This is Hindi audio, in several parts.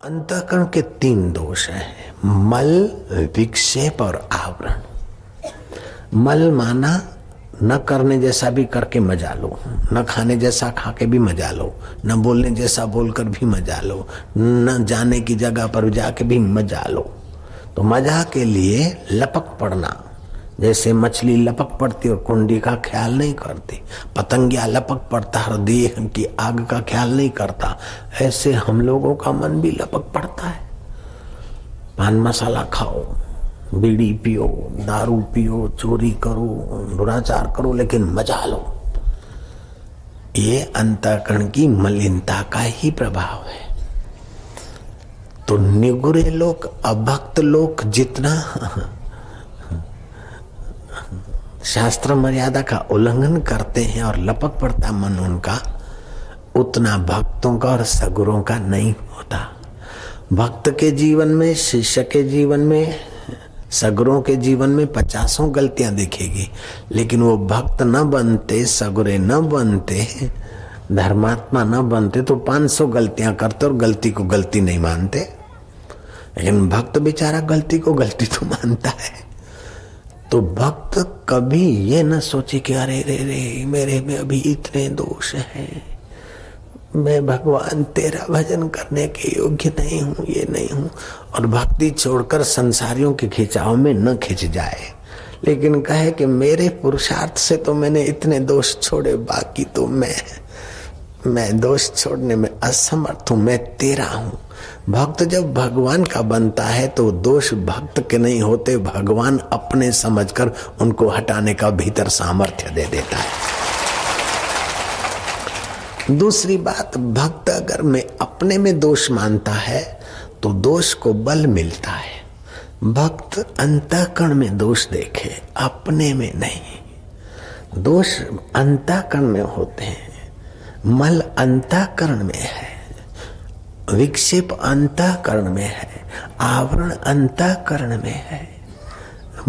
अंतःकरण के तीन दोष हैं, मल, विक्षेप और आवरण। मल माना न करने जैसा भी करके मजा लो, न खाने जैसा खा के भी मजा लो, न बोलने जैसा बोलकर भी मजा लो, न जाने की जगह पर जाके भी मजा लो। तो मजा के लिए लपक पड़ना, जैसे मछली लपक पड़ती और कुंडी का ख्याल नहीं करती, पतंगिया लपक पड़ता और दिए की आग का ख्याल नहीं करता, ऐसे हम लोगों का मन भी लपक पड़ता है। पान मसाला खाओ, बीड़ी पियो, दारू पियो, चोरी करो, दुराचार करो, लेकिन मजा लो। ये अंतःकरण की मलिनता का ही प्रभाव है। तो निगुरे लोग, अभक्त लोग जितना शास्त्र मर्यादा का उल्लंघन करते हैं और लपक पड़ता मन उनका, उतना भक्तों का और सगुरों का नहीं होता। भक्त के जीवन में, शिष्य के जीवन में, सगुरों के जीवन में 50 गलतियां दिखेगी, लेकिन वो भक्त न बनते, सगुरे न बनते, धर्मात्मा न बनते तो 500 गलतियां करते और गलती को गलती नहीं मानते। लेकिन भक्त बेचारा गलती को गलती तो मानता है। तो भक्त कभी ये न सोचे कि अरे रे रे मेरे में अभी इतने दोष हैं, मैं भगवान तेरा भजन करने के योग्य नहीं हूँ, ये नहीं हूँ, और भक्ति छोड़कर संसारियों के खिंचाव में न खिंच जाए, लेकिन कहे कि मेरे पुरुषार्थ से तो मैंने इतने दोष छोड़े, बाकी तो मैं दोष छोड़ने में असमर्थ हूँ, मैं तेरा हूँ। भक्त जब भगवान का बनता है तो दोष भक्त के नहीं होते, भगवान अपने समझकर उनको हटाने का भीतर सामर्थ्य दे देता है। दूसरी बात, भक्त अगर मैं अपने में दोष मानता है तो दोष को बल मिलता है। भक्त अंतःकरण में दोष देखे, अपने में नहीं। दोष अंतःकरण में होते हैं, मल अंतःकरण में है, विक्षेप अंतःकरण में है, आवरण अंतःकरण में है।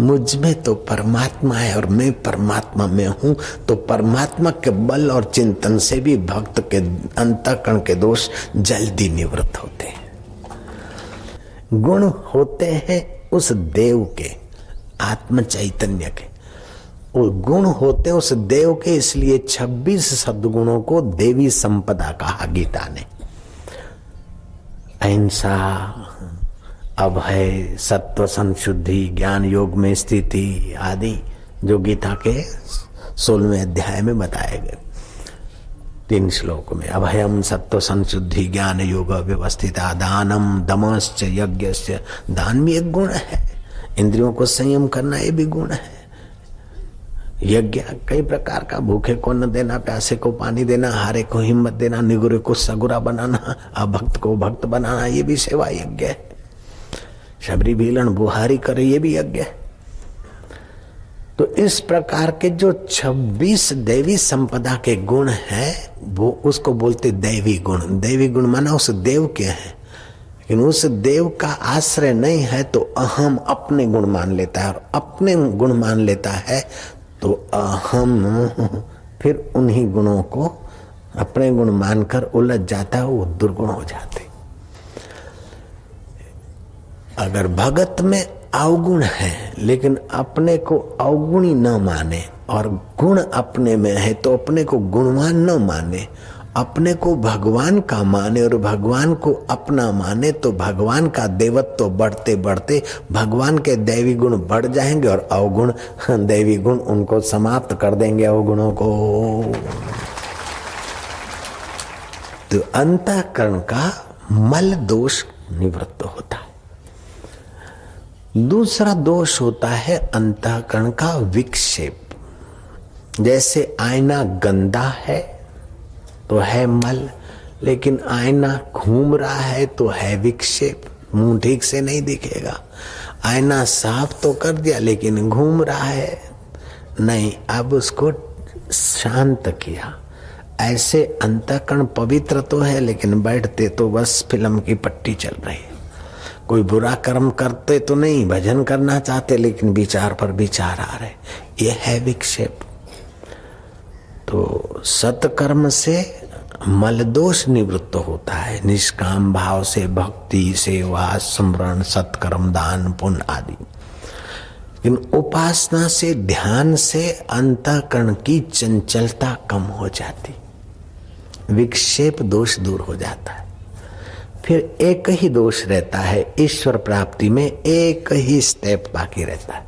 मुझ में तो परमात्मा है और मैं परमात्मा में हूं, तो परमात्मा के बल और चिंतन से भी भक्त के अंतःकरण के दोष जल्दी निवृत्त होते हैं। गुण होते हैं उस देव के, आत्म चैतन्य के, वो गुण होते उस देव के, इसलिए 26 सद्गुणों को देवी संपदा कहा गीता ने। अहिंसा, अभय, सत्व, संशुद्धि, ज्ञान योग में स्थिति आदि जो गीता के 16वें अध्याय में बताए गए 3 श्लोकों में। अभयम, सत्व, संशुद्धि, ज्ञान योग व्यवस्थिता, दानम, दमश्च यज्ञस्य। दान भी एक गुण है, इंद्रियों को संयम करना ये भी गुण है। यज्ञ कई प्रकार का, भूखे को न देना, प्यासे को पानी देना, हारे को हिम्मत देना, निगुरे को सगुरा बनाना, अभक्त को भक्त बनाना, ये भी सेवा यज्ञ है। शबरी भीलन बुहारी करे, ये भी यज्ञ है। तो इस प्रकार के जो 26 देवी संपदा के गुण हैं, वो उसको बोलते दैवी गुण। दैवी गुण माना उस देव के हैं, लेकिन उस देव का आश्रय नहीं है तो अहम अपने गुण मान लेता है, और अपने गुण मान लेता है तो अहम फिर उन्हीं गुणों को अपने गुण मानकर उलझ जाता है, वो दुर्गुण हो जाते। अगर भगत में अवगुण है लेकिन अपने को अवगुणी न माने, और गुण अपने में है तो अपने को गुणवान न माने, अपने को भगवान का माने और भगवान को अपना माने, तो भगवान का देवत्व बढ़ते बढ़ते भगवान के दैवी गुण बढ़ जाएंगे और अवगुण दैवी गुण उनको समाप्त कर देंगे, अवगुणों को। तो अंतःकरण का मल दोष निवृत्त होता है। दूसरा दोष होता है अंतःकरण का विक्षेप। जैसे आईना गंदा है तो है मल, लेकिन आईना घूम रहा है तो है विक्षेप, मुंह ठीक से नहीं दिखेगा। आईना साफ तो कर दिया लेकिन घूम रहा है नहीं, अब उसको शांत किया। ऐसे अंतःकरण पवित्र तो है लेकिन बैठते तो बस फिल्म की पट्टी चल रही है। कोई बुरा कर्म करते तो नहीं, भजन करना चाहते लेकिन विचार पर विचार आ रहे, ये है विक्षेप। तो सत्कर्म से मल दोष निवृत्त होता है निष्काम भाव से, भक्ति, सेवा, स्मरण, सत्कर्म, दान, पुण्य आदि। लेकिन उपासना से, ध्यान से अंतःकरण की चंचलता कम हो जाती, विक्षेप दोष दूर हो जाता है। फिर एक ही दोष रहता है, ईश्वर प्राप्ति में एक ही स्टेप बाकी रहता है,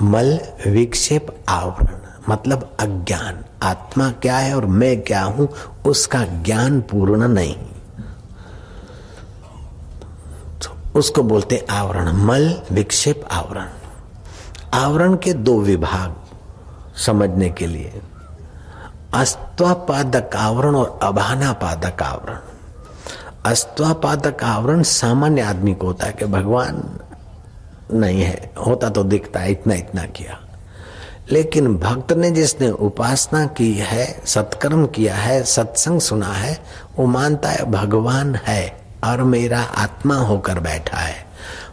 मल विक्षेप आवरण, मतलब अज्ञान। आत्मा क्या है और मैं क्या हूं उसका ज्ञान पूर्ण नहीं, तो उसको बोलते आवरण, मल विक्षेप आवरण। आवरण के दो विभाग समझने के लिए, अस्त्वापादक आवरण और अभानापादक आवरण। अस्त्वापादक आवरण सामान्य आदमी को होता है कि भगवान नहीं है, होता तो दिखता है, इतना इतना किया। लेकिन भक्त ने, जिसने उपासना की है, सत्कर्म किया है, सत्संग सुना है, वो मानता है भगवान है और मेरा आत्मा होकर बैठा है।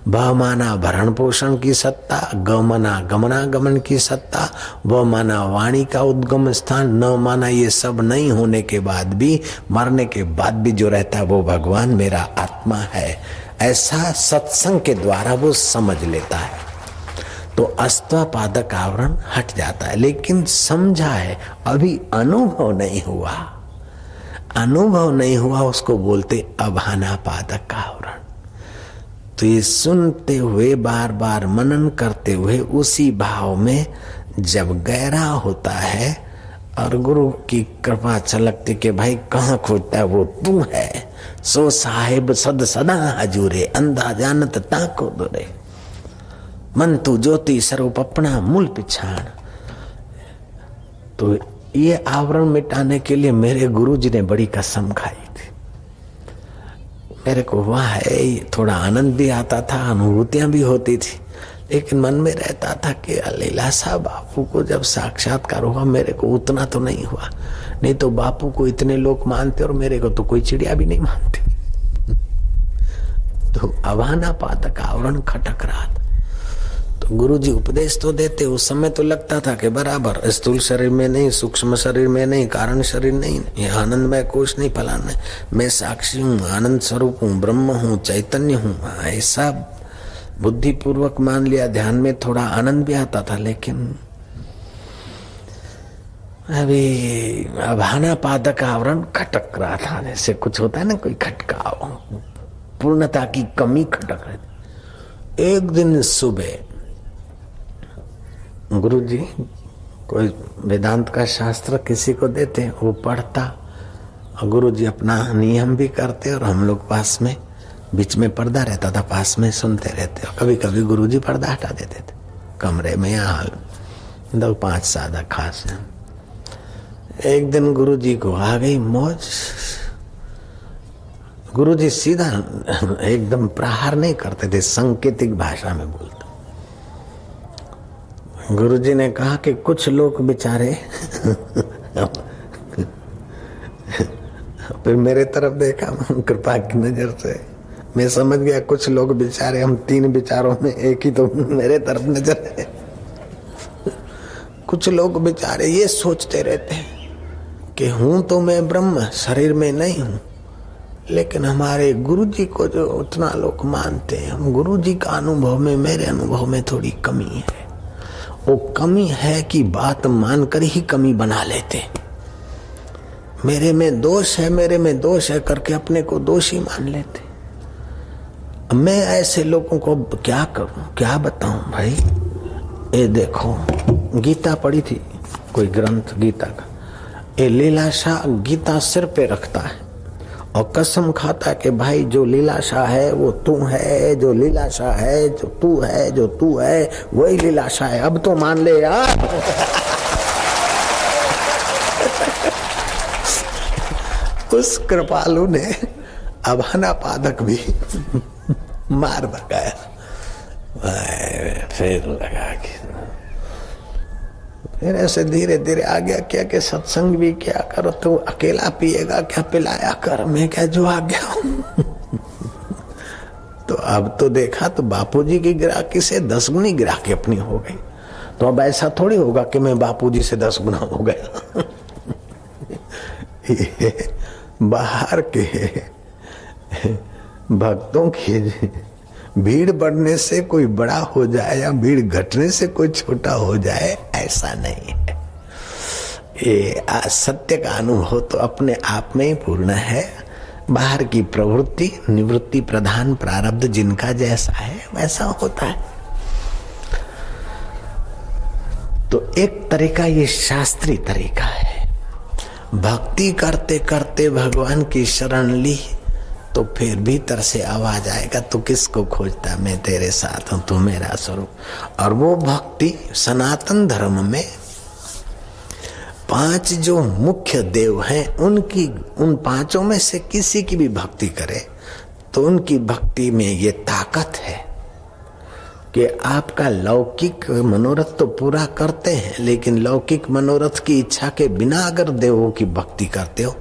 भ माना भरण पोषण की सत्ता, ग माना गमनागमन की सत्ता, व माना वाणी का उद्गम स्थान, न माना ये सब नहीं होने के बाद भी, मरने के बाद भी जो रहता है वो भगवान मेरा आत्मा है। ऐसा सत्संग के द्वारा वो समझ लेता है, तो अस्त्वापादक आवरण हट जाता है। लेकिन समझा है, अभी अनुभव नहीं हुआ, अनुभव नहीं हुआ, उसको बोलते अभानापादक आवरण। तो ये सुनते हुए, बार बार मनन करते हुए, उसी भाव में जब गहरा होता है और गुरु की कृपा छलकती कि भाई कहाँ खोजता है, वो तू है, सो साहिब सद सदा हजूरे, अंधा जानत ताको दुरे, मन तू ज्योति स्वरूप अपना मूल पिछाण। तो ये आवरण मिटाने के लिए मेरे गुरु जी ने बड़ी कसम खाई थी। मेरे को वहाँ है थोड़ा आनंद भी आता था, अनुभूतियां भी होती थी, लेकिन मन में रहता था कि लीलाशाह बापू को जब साक्षात्कार हुआ, मेरे को उतना तो नहीं हुआ। नहीं तो बापू को इतने लोग मानते और मेरे को तो कोई चिड़िया भी नहीं मानती। तो अभानापादक आवरण खटक रहा था। तो गुरु जी उपदेश तो देते, उस समय तो लगता था कि बराबर, स्थूल शरीर में नहीं, सूक्ष्म शरीर में नहीं, कारण शरीर नहीं, ये आनंदमय कोश नहीं, फलाना, मैं साक्षी हूँ, आनंद स्वरूप हूँ, ब्रह्म हूँ, चैतन्य हूँ, ऐसा बुद्धि पूर्वक मान लिया। ध्यान में थोड़ा आनंद भी आता था, लेकिन अभी अभानापादक आवरण खटक रहा था। जैसे कुछ होता है ना, कोई खटकाव, पूर्णता की कमी खटक रही। एक दिन सुबह गुरु जी कोई वेदांत का शास्त्र किसी को देते, वो पढ़ता, और गुरु जी अपना नियम भी करते और हम लोग पास में, बीच में पर्दा रहता था, पास में सुनते रहते। और कभी कभी गुरु जी पर्दा हटा देते थे कमरे में या हाल में, 2-5 सादा खास। एक दिन गुरु जी को आ गई मौज। गुरु जी सीधा एकदम प्रहार नहीं करते थे, सांकेतिक भाषा में बोलते। गुरु जी ने कहा कि कुछ लोग बेचारे फिर मेरे तरफ देखा कृपा की नजर से, मैं समझ गया कुछ लोग बेचारे, हम 3 विचारों में एक ही तो मेरे तरफ नजर है। कुछ लोग बेचारे ये सोचते रहते हैं कि हूं तो मैं ब्रह्म, शरीर में नहीं हूं, लेकिन हमारे गुरु जी को जो उतना लोग मानते हैं, हम गुरु जी का अनुभव में, मेरे अनुभव में थोड़ी कमी है। वो कमी है कि बात मानकर ही कमी बना लेते, मेरे में दोष है, मेरे में दोष है करके अपने को दोषी मान लेते। मैं ऐसे लोगों को क्या करूं, क्या बताऊं भाई। ये देखो, गीता पढ़ी थी, कोई ग्रंथ गीता का, ये लीलाशाह गीता सिर पे रखता है और कसम खाता है कि भाई जो लीलाशाह है वो तू है, जो लीलाशाह है जो तू है, जो तू है वही लीलाशाह है, अब तो मान ले यार। उस कृपालु ने अभानापादक भी मार भगाया। फिर लगा कि फिर ऐसे धीरे धीरे आ गया क्या कि सत्संग भी क्या करो, तो अकेला पिएगा क्या, पिलाया कर, मैं क्या जो आ गया हूं। तो अब तो देखा तो बापूजी की गिराकी से 10 गुनी गिराकी अपनी हो गई। तो अब ऐसा थोड़ी होगा कि मैं बापूजी से 10 गुना हो गया। ये बाहर के भक्तों की भीड़ बढ़ने से कोई बड़ा हो जाए या भीड़ घटने से कोई छोटा हो जाए, ऐसा नहीं है। ये सत्य का अनुभव तो अपने आप में ही पूर्ण है। बाहर की प्रवृत्ति निवृत्ति प्रधान प्रारब्ध जिनका जैसा है वैसा होता है। तो एक तरीका ये शास्त्रीय तरीका है। भक्ति करते करते भगवान की शरण ली तो फिर भीतर से आवाज आएगा, तू किसको खोजता, मैं तेरे साथ हूं, तू मेरा स्वरूप। और वो भक्ति सनातन धर्म में 5 जो मुख्य देव हैं उनकी, उन 5 में से किसी की भी भक्ति करे तो उनकी भक्ति में ये ताकत है कि आपका लौकिक मनोरथ तो पूरा करते हैं, लेकिन लौकिक मनोरथ की इच्छा के बिना अगर देवों की भक्ति करते हो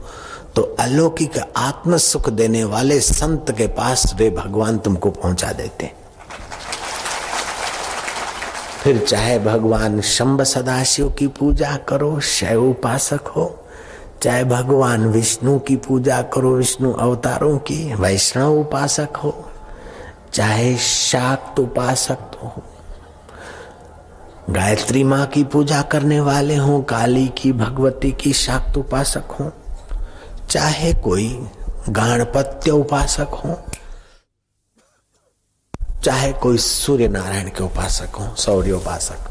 तो अलौकिक आत्म सुख देने वाले संत के पास वे भगवान तुमको पहुंचा देते। फिर चाहे भगवान शंभ सदाशिव की पूजा करो, शैव उपासक हो, चाहे भगवान विष्णु की पूजा करो, विष्णु अवतारों की, वैष्णव उपासक हो, चाहे शाक्त उपासक हो, गायत्री माँ की पूजा करने वाले हो, काली की, भगवती की शाक्त उपासक हो, चाहे कोई गणपत्य उपासक हो, चाहे कोई सूर्य नारायण के उपासक हो, सौर्य उपासक,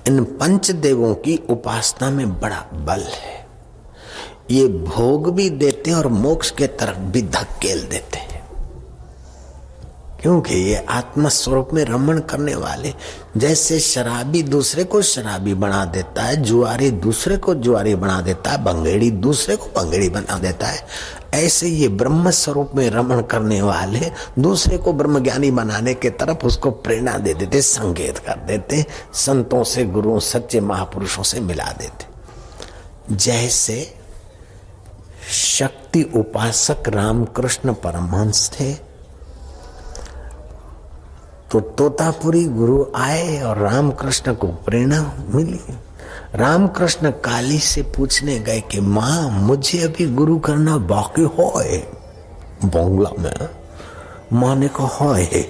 इन 5 देवों की उपासना में बड़ा बल है। ये भोग भी देते और मोक्ष के तरफ भी धकेल देते हैं, क्योंकि ये आत्म स्वरूप में रमण करने वाले, जैसे शराबी दूसरे को शराबी बना देता है, जुआरी दूसरे को जुआरी बना देता है, भंगेड़ी दूसरे को भंगेड़ी बना देता है, ऐसे ये ब्रह्म स्वरूप में रमण करने वाले दूसरे को ब्रह्मज्ञानी बनाने के तरफ उसको प्रेरणा दे देते, संकेत कर देते, संतों से, गुरुओं, सच्चे महापुरुषों से मिला देते। जैसे शक्ति उपासक रामकृष्ण परमहंस थे तो तोतापुरी गुरु आए और रामकृष्ण को प्रेरणा मिली। रामकृष्ण काली से पूछने गए कि माँ मुझे अभी गुरु करना बाकी हो, बंगला में माँ ने कहा है।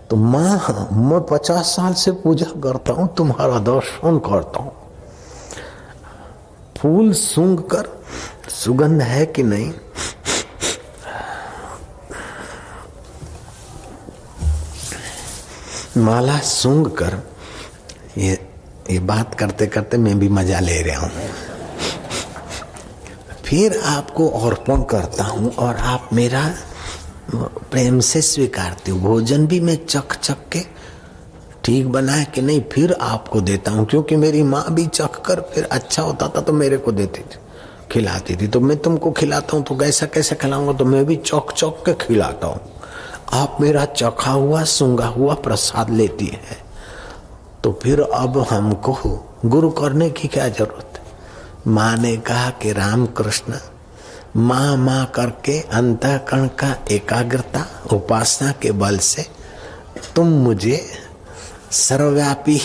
तो माँ मैं 50 साल से पूजा करता हूँ, तुम्हारा दर्शन करता हूँ, फूल सूंघ कर सुगंध है कि नहीं, माला सूंघ कर, ये बात करते करते मैं भी मजा ले रहा हूं, फिर आपको अर्पण करता हूं और आप मेरा प्रेम से स्वीकारते हो। भोजन भी मैं चख चख के ठीक बना है कि नहीं फिर आपको देता हूं, क्योंकि मेरी माँ भी चख कर फिर अच्छा होता था तो मेरे को देती थी, खिलाती थी। तो मैं तुमको खिलाता हूं तो कैसा कैसे खिलाऊंगा, तो मैं भी चौक चौक के खिलाता हूं। आप मेरा चखा हुआ सूंघा हुआ प्रसाद लेती है, तो फिर अब हमको गुरु करने की क्या जरूरत है। माँ ने कहा कि रामकृष्ण माँ माँ करके अंतःकरण का एकाग्रता उपासना के बल से तुम मुझे सर्वव्यापी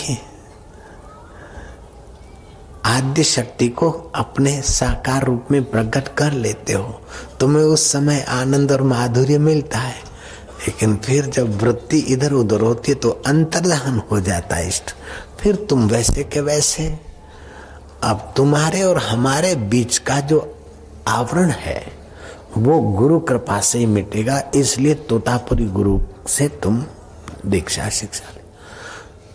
आद्य शक्ति को अपने साकार रूप में प्रकट कर लेते हो। तुम्हें उस समय आनंद और माधुर्य मिलता है, लेकिन फिर जब वृत्ति इधर उधर होती है तो अंतर्धान हो जाता है इष्ट। फिर तुम वैसे के वैसे, अब तुम्हारे और हमारे बीच का जो आवरण है वो गुरु कृपा से ही मिटेगा। इसलिए तोतापुरी गुरु से तुम दीक्षा शिक्षा ले।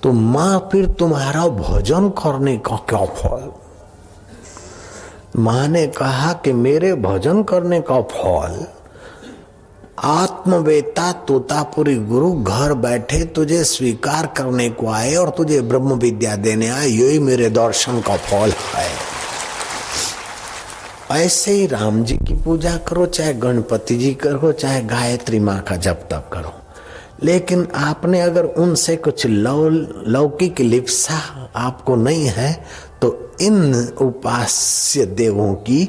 तो माँ फिर तुम्हारा भजन करने का क्या फल। माँ ने कहा कि मेरे भजन करने का फल आत्मवेता तोतापुरी गुरु घर बैठे तुझे स्वीकार करने को आए और तुझे ब्रह्म विद्या देने आए, यही मेरे दर्शन का फल है। ऐसे ही राम जी की पूजा करो, चाहे गणपति जी करो, चाहे गायत्री माँ का जप तप करो, लेकिन आपने अगर उनसे कुछ लौकिक लिप्सा आपको नहीं है तो इन उपास्य देवों की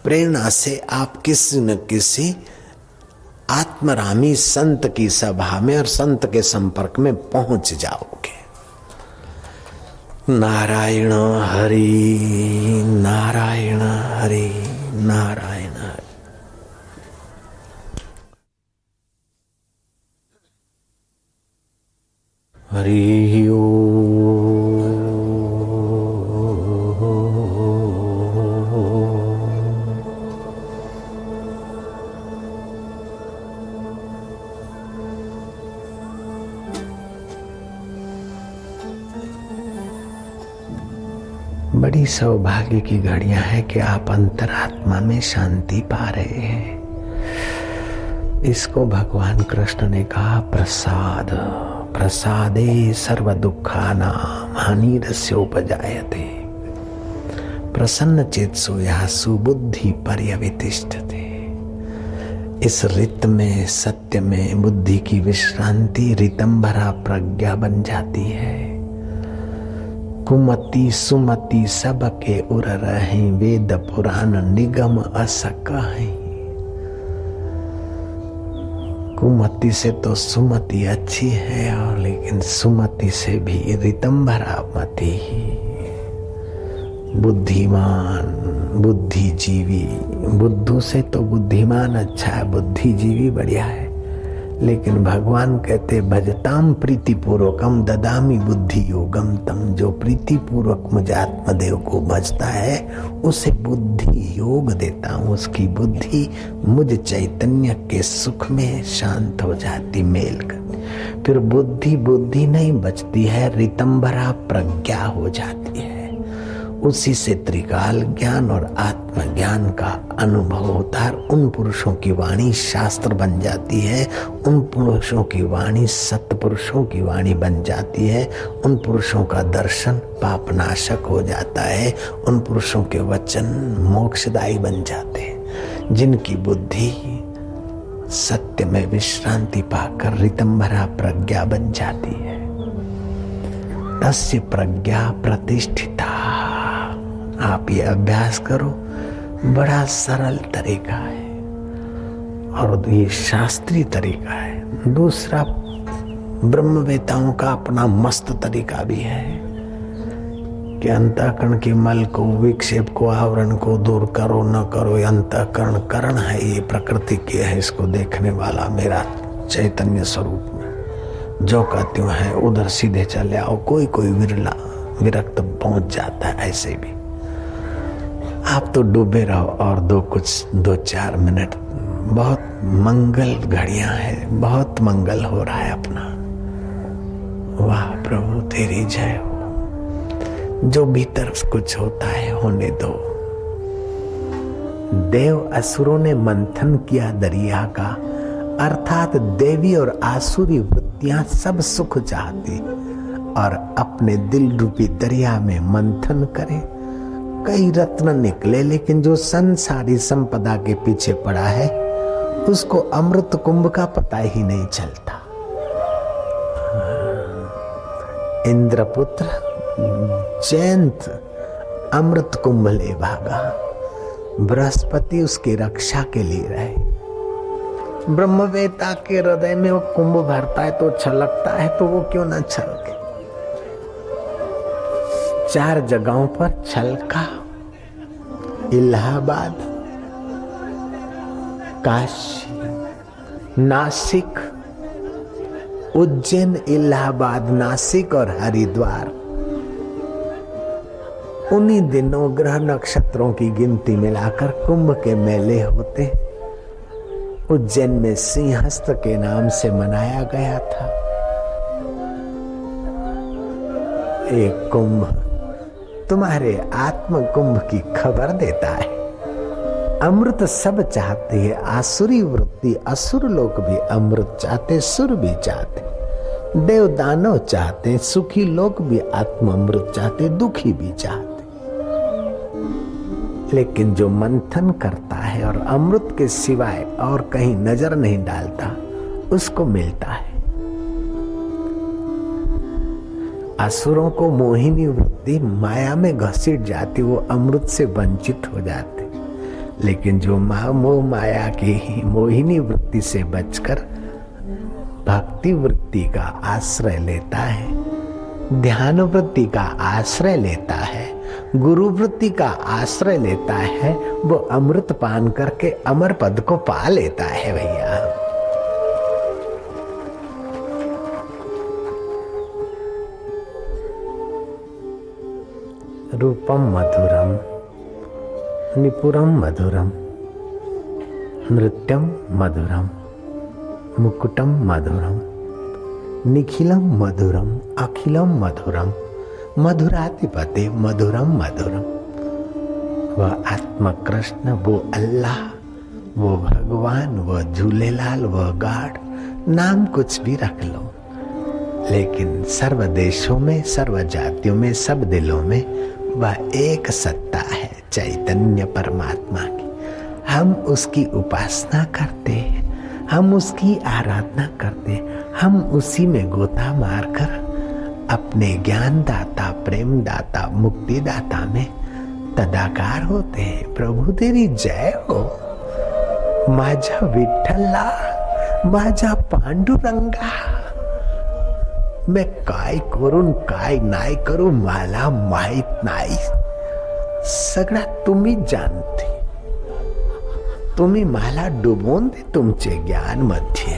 प्रेरणा से आप किसी न किसी आत्मरामी संत की सभा में और संत के संपर्क में पहुंच जाओगे। नारायण हरि नारायण हरि नारायण हरि हरि ओम। बड़ी सौभाग्य की घड़ियां हैं कि आप अंतरात्मा में शांति पा रहे हैं। इसको भगवान कृष्ण ने कहा प्रसाद। प्रसादे सर्व दुखानां हानिरस्योपजायते प्रसन्न चेतसो यासु बुद्धि पर्यवितिष्ठते। इस रित में, सत्य में बुद्धि की विश्रांति रितंभरा प्रज्ञा बन जाती है। कुमति सुमति सबके उर रहे वेद पुराण निगम असकहि। कुमति से तो सुमति अच्छी है, और लेकिन सुमति से भी रितंभरा मति ही। बुद्धिमान बुद्धिजीवी, बुद्धू से तो बुद्धिमान अच्छा है, बुद्धिजीवी बढ़िया है। लेकिन भगवान कहते भजताम प्रीतिपूर्वकम ददामी बुद्धि योगम तम। जो प्रीतिपूर्वक मुझे आत्मदेव को भजता है उसे बुद्धि योग देता हूँ। उसकी बुद्धि मुझ चैतन्य के सुख में शांत हो जाती, मेल करती। फिर बुद्धि बुद्धि नहीं बचती है, रितंभरा प्रज्ञा हो जाती है। उसी से त्रिकाल ज्ञान और आत्मज्ञान का अनुभव होता है। उन पुरुषों की वाणी शास्त्र बन जाती है, उन पुरुषों की वाणी सत्पुरुषों की वाणी बन जाती है। उन पुरुषों का दर्शन पापनाशक हो जाता है, उन पुरुषों के वचन मोक्षदायी बन जाते हैं। जिनकी बुद्धि सत्य में विश्रांति पाकर रितंभरा प्रज्ञा बन जाती है। तस्य प्रज्ञा प्रतिष्ठिता। आप ये अभ्यास करो, बड़ा सरल तरीका है और ये शास्त्रीय तरीका है। दूसरा ब्रह्मवेताओं का अपना मस्त तरीका भी है कि अंतःकरण के मल को, विक्षेप को, आवरण को दूर करो न करो। अंतःकरण करण है, ये प्रकृति के है, इसको देखने वाला मेरा चैतन्य स्वरूप में जो का त्यों है उधर सीधे चले आओ। कोई कोई विरला विरक्त पहुंच जाता है। ऐसे भी आप तो डूबे रहो और दो चार मिनट। बहुत मंगल घड़ियां हैं, बहुत मंगल हो रहा है अपना। वाह प्रभु तेरी जय हो। जो भीतर कुछ होता है होने दो। देव असुरों ने मंथन किया दरिया का, अर्थात देवी और आसुरी वृत्तियां सब सुख चाहती और अपने दिल रूपी दरिया में मंथन करे। कई रत्न निकले, लेकिन जो संसारी संपदा के पीछे पड़ा है उसको अमृत कुंभ का पता ही नहीं चलता। इंद्रपुत्र जयंत अमृत कुंभ ले भागा, बृहस्पति उसकी रक्षा के लिए रहे। ब्रह्मवेता के हृदय में वो कुंभ भरता है तो छलकता है, तो वो क्यों ना छलके। 4 जगहों पर छलका। इलाहाबाद, काशी, नासिक, उज्जैन, इलाहाबाद, नासिक और हरिद्वार। उन्हीं दिनों ग्रह नक्षत्रों की गिनती मिलाकर कुंभ के मेले होते। उज्जैन में सिंहस्थ के नाम से मनाया गया था। एक कुंभ तुम्हारे आत्म कुंभ की खबर देता है। अमृत सब चाहते हैं, आसुरी वृत्ति, असुर लोग भी अमृत चाहते, सुर भी चाहते, देव दानव चाहते, सुखी लोग भी आत्म अमृत चाहते, दुखी भी चाहते। लेकिन जो मंथन करता है और अमृत के सिवाय और कहीं नजर नहीं डालता, उसको मिलता है। असुरों को मोहिनी वृत्ति माया में घसीट जाती, वो अमृत से वंचित हो जाते। लेकिन जो मोह माया की मोहिनी वृत्ति से बचकर भक्ति वृत्ति का आश्रय लेता है, ध्यान वृत्ति का आश्रय लेता है, गुरु वृत्ति का आश्रय लेता है, वो अमृत पान करके अमर पद को पा लेता है। भैया रूपम मधुरम निपुरम मधुरम नृत्यम मधुरम मुकुटम मधुरम निखिलम मधुरम अखिलम मधुरम मधुराधिपते मधुरम मधुरम। वह आत्मा कृष्ण, वो अल्लाह, वो भगवान, वह झूलेलाल, वह गॉड, नाम कुछ भी रख लो, लेकिन सर्व देशों में, सर्व जातियों में, सब दिलों में वह एक सत्ता है, चैतन्य परमात्मा की। हम उसकी उपासना करते हैं, हम उसकी आराधना करते हैं, हम उसी में गोता मारकर अपने ज्ञान दाता, प्रेम दाता, मुक्ति दाता में तदाकार होते हैं। प्रभु तेरी जय हो। माझा विठ्ठला, माझा पांडुरंगा, मैं काय करून काय नाही करू मला माहित नाही, सगळा तुम्ही जाणते, तुम्ही मला डुबवून दे तुमचे ज्ञान मध्ये,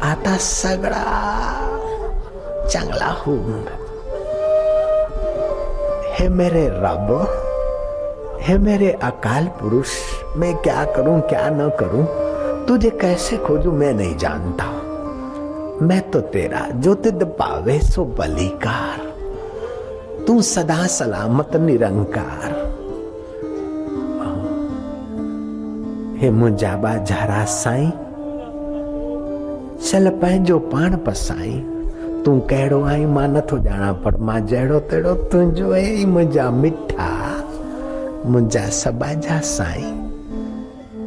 आता सगळा चांगला होऊन। हे मेरे रब, हे मेरे अकाल पुरुष, मैं क्या करूं क्या न करूं, तुझे कैसे खोजूं मैं नहीं जानता। मैं तो तेरा जो तिद पावे सो बलिकार, तू सदा सलामत निरंकार। हे मुंहिंजा बाजारा साईं, चल पंहिंजो पाण पसाई, तू कहिड़ो आई मां नथो ॼाणा, पर मां जहिड़ो तहिड़ो तुंहिंजो ऐं मुंहिंजा मिठा, मुंहिंजा सबाजा साईं।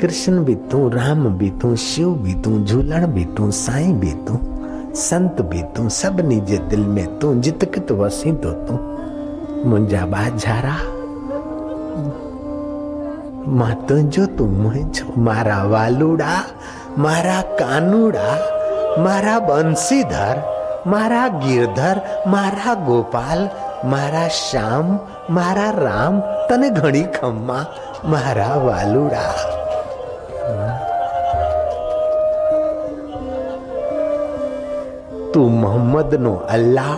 कृष्ण भी तू, राम भी तू, शिव भी तू, झूलण भी तू, साईं भी तू, संत भी तू, सभिनी जे दिल में तू, जित कित वसी तो तू। मुंहिंजा बाजारा मां तुंहिंजो तू मुंहिंजो, मारा वालुड़ा, मारा कानूड़ा, मारा बंसीधर, मारा गिरधर, मारा गोपाल, मारा श्याम, मारा राम, तने घणी खम्मा, मारा वालुड़ा। तू मोहम्मद नो अल्लाह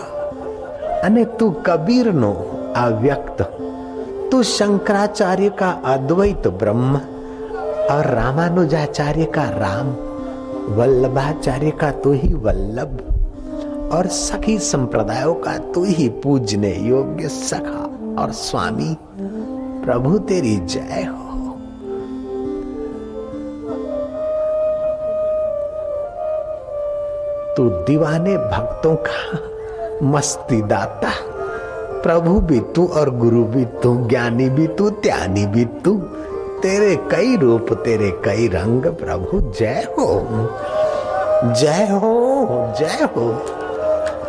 अने तू कबीर नो अव्यक्त, तू शंकराचार्य का अद्वैत ब्रह्म और रामानुजाचार्य का राम, वल्लभाचार्य का तू ही वल्लभ और सखी संप्रदायों का तू ही पूजने योग्य सखा और स्वामी। प्रभु तेरी जय हो। तू दीवाने भक्तों का मस्ती दाता, प्रभु भी तू और गुरु भी तू, ज्ञानी भी तू, त्यानी भी तू, तेरे कई रूप, तेरे कई रंग। प्रभु जय हो, जय हो, जय हो।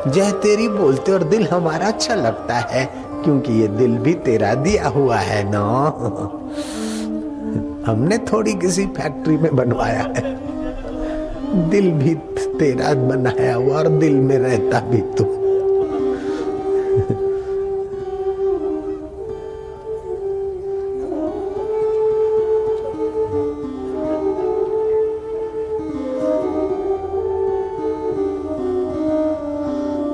जय तेरी बोलते और दिल हमारा अच्छा लगता है, क्योंकि ये दिल भी तेरा दिया हुआ है ना, हमने थोड़ी किसी फैक्ट्री में बनवाया है, दिल भी तेरा बनाया हुआ और दिल में रहता भी तू।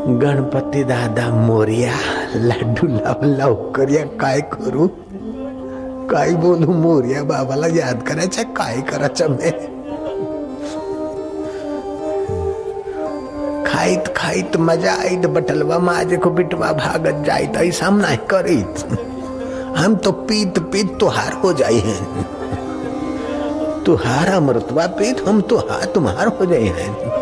गणपति दादा मोरिया, लाडू लाव लाव करिया, काय करू काय बोलू, मोरिया बाबाला याद करायचं काय करायचं मैं। खाईत खाईत मजा आईत, बटलवा माझे को बिटवा भागत जाईत, ऐसा हम नहीं करीत, हम तो पीत पीत तो हार हो जाए हैं, तुहारा मृतवा पीत हम तो हार तुम्हार हो जाए हैं।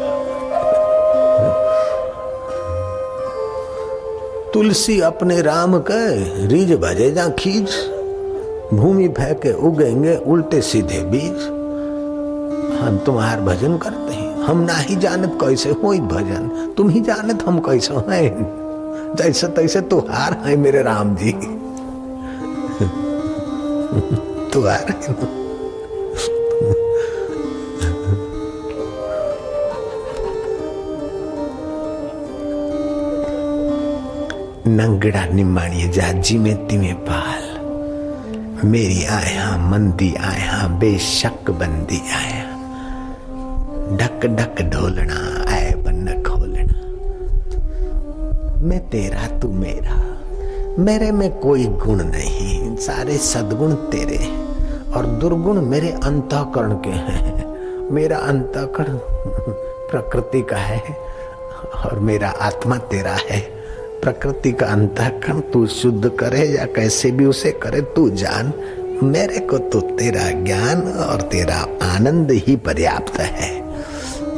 तुलसी अपने राम के रीज भजे जा खींच, भूमि फेंके उगेंगे उल्टे सीधे बीज। हम तुम्हार भजन करते हैं, हम ना ही जानत कैसे हो भजन, तुम ही जानत हम कैसे हैं, जैसे तैसे तुहार है मेरे राम जी, तुहार है। नंगड़ा निमाणी जाजी में तिमे पाल, मेरी आया मंदी आया बेशक बंदी आया, ढक ढक ढोलना आए बन खोलना। मैं तेरा तू मेरा, मेरे में कोई गुण नहीं, सारे सद्गुण तेरे और दुर्गुण मेरे अंतःकरण के हैं। मेरा अंतःकरण प्रकृति का है और मेरा आत्मा तेरा है। प्रकृति का अंतःकरण तू शुद्ध करे या कैसे भी उसे करे तू जान, मेरे को तो तेरा ज्ञान और तेरा आनंद ही पर्याप्त है।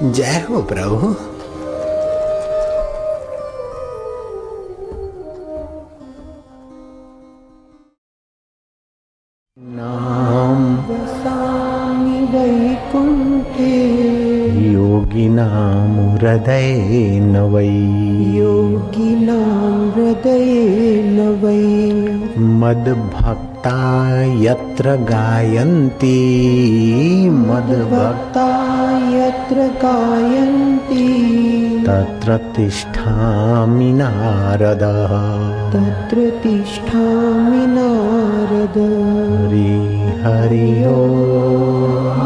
जय हो प्रभु। नाम वसामि वैकुंठे योगिनां हृदय नवै, योगिनां हृदयेन वै मद्भक्ता यत्र गायन्ति, मद्भक्ता यत्र गायन्ति तत्र तिष्ठामि नारद, तत्र तिष्ठामि नारद। हरि हरि ओम।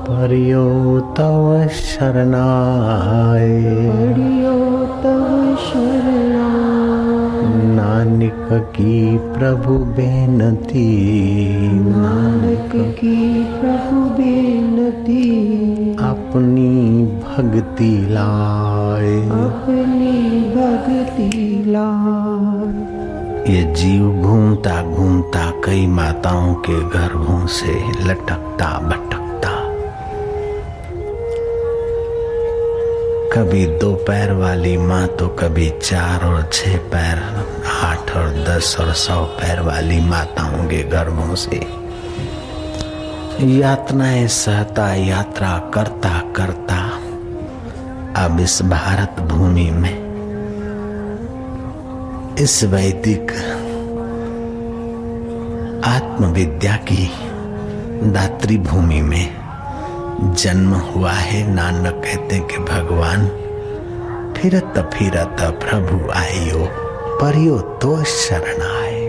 परियो तव शरणाय, परियो तव शरणाय, नानक की प्रभु बेनती, नानक की प्रभु बेनती, अपनी भक्ति लाए, अपनी भक्ति लाए। ये जीव घूमता घूमता कई माताओं के गर्भों से लटकता भटकता, कभी 2 पैर वाली माँ तो कभी 4 और 6 पैर, 8 और 10 और 100 पैर वाली माताओं के गर्भों से यातनाएं सहता यात्रा करता करता अब इस भारत भूमि में, इस वैदिक आत्मविद्या की दात्री भूमि में जन्म हुआ है। नानक कहते हैं कि भगवान फिरत फिरत प्रभु आयो, परियो तो शरण आए।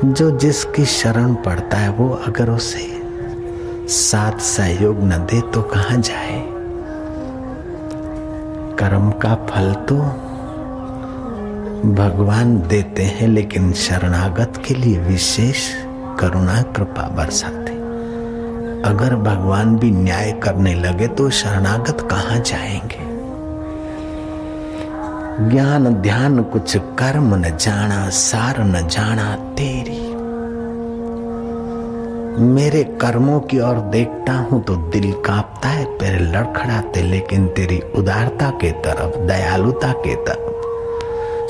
जो जिसकी शरण पड़ता है वो अगर उसे साथ सहयोग न दे तो कहाँ जाए। कर्म का फल तो भगवान देते हैं, लेकिन शरणागत के लिए विशेष करुणा कृपा बरसाते। अगर भगवान भी न्याय करने लगे तो शरणागत कहाँ जाएंगे। ज्ञान ध्यान कुछ कर्म न जाना, सार न जाना तेरी। मेरे कर्मों की ओर देखता हूं तो दिल कांपता है, पैर लड़खड़ाते, लेकिन तेरी उदारता के तरफ, दयालुता के तरफ,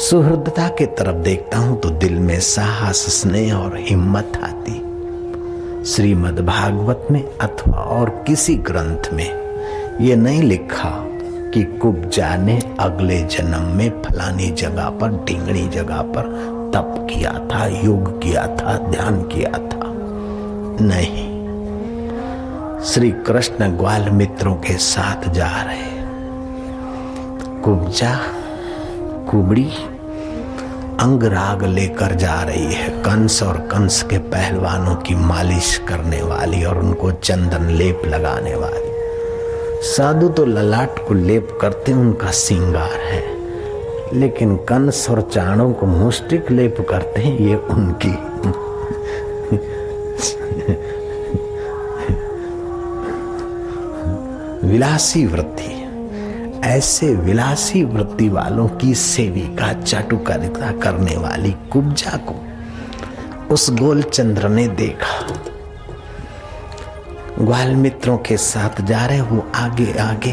सुहृदता के तरफ देखता हूं तो दिल में साहस, स्नेह और हिम्मत आती। श्रीमद् भागवत में अथवा और किसी ग्रंथ में ये नहीं लिखा कि कुब्जा ने अगले जन्म में फलानी जगह पर, ढींगनी जगह पर तप किया था, योग किया था, ध्यान किया था। नहीं, श्री कृष्ण ग्वाल मित्रों के साथ जा रहे। कुब्जा कुबड़ी अंगराग लेकर जा रही है, कंस और कंस के पहलवानों की मालिश करने वाली और उनको चंदन लेप लगाने वाली। साधु तो ललाट को लेप करते, उनका श्रृंगार है, लेकिन कंस और चाणों को मुष्टिक लेप करते हैं, ये उनकी विलासी वृत्ति। ऐसे विलासी वृत्ति वालों की सेविका चाटुकारिता करने वाली कुब्जा को उस गोलचंद्र ने देखा। ग्वाल मित्रों के साथ जा रहे, वो आगे आगे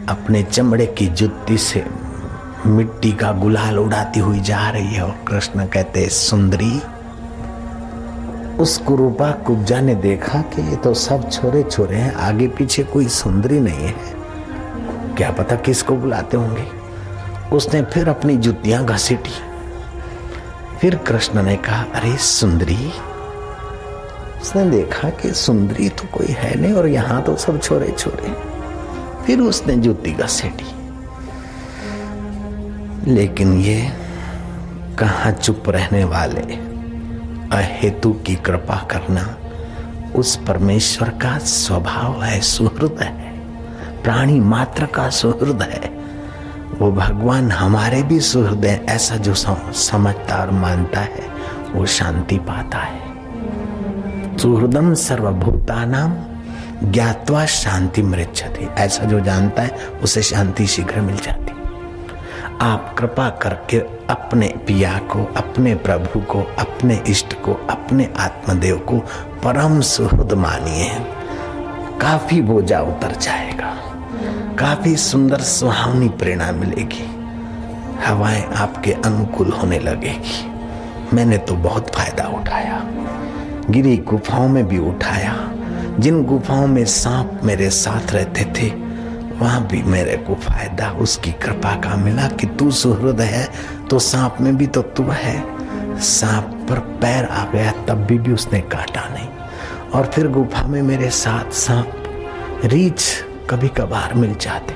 अपने चमड़े की जुत्ती से मिट्टी का गुलाल उड़ाती हुई जा रही है। और कृष्ण कहते, सुंदरी। उस कुरूपा कुब्जा ने देखा कि ये तो सब छोरे छोरे हैं, आगे पीछे कोई सुंदरी नहीं है, क्या पता किसको बुलाते होंगे। उसने फिर अपनी जुतियां घसीटी। फिर कृष्ण ने कहा, अरे सुंदरी। उसने देखा कि सुंदरी तो कोई है नहीं और यहां तो सब छोरे छोरे। फिर उसने जुती घसीटी, लेकिन ये कहां चुप रहने वाले। अहेतु की कृपा करना उस परमेश्वर का स्वभाव है, सुहृद है, प्राणी मात्र का सुहृद है। वो भगवान हमारे भी सुहृद है। ऐसा जो समझता और मानता है वो शांति पाता है। सुहृदम सर्वभूतानां ज्ञात्वा शांति मृच्छति। ऐसा जो जानता है उसे शांति शीघ्र मिल जाती। आप कृपा करके अपने पिया को, अपने प्रभु को, अपने इष्ट को, अपने आत्मदेव को परम सुहृद मानिए। काफी बोझा उतर जाएगा, काफी सुंदर सुहावनी प्रेरणा मिलेगी, हवाएं आपके अनुकूल होने लगेगी। मैंने तो बहुत फायदा उठाया, गिरी गुफाओं में भी उठाया। जिन गुफाओं में सांप मेरे साथ रहते थे वहां भी मेरे को फायदा उसकी कृपा का मिला कि तू सुहृद है तो सांप में भी तो तू है। सांप पर पैर आ गया तब भी उसने काटा नहीं। और फिर गुफा में मेरे साथ सांप, रीछ कभी कभार मिल जाते।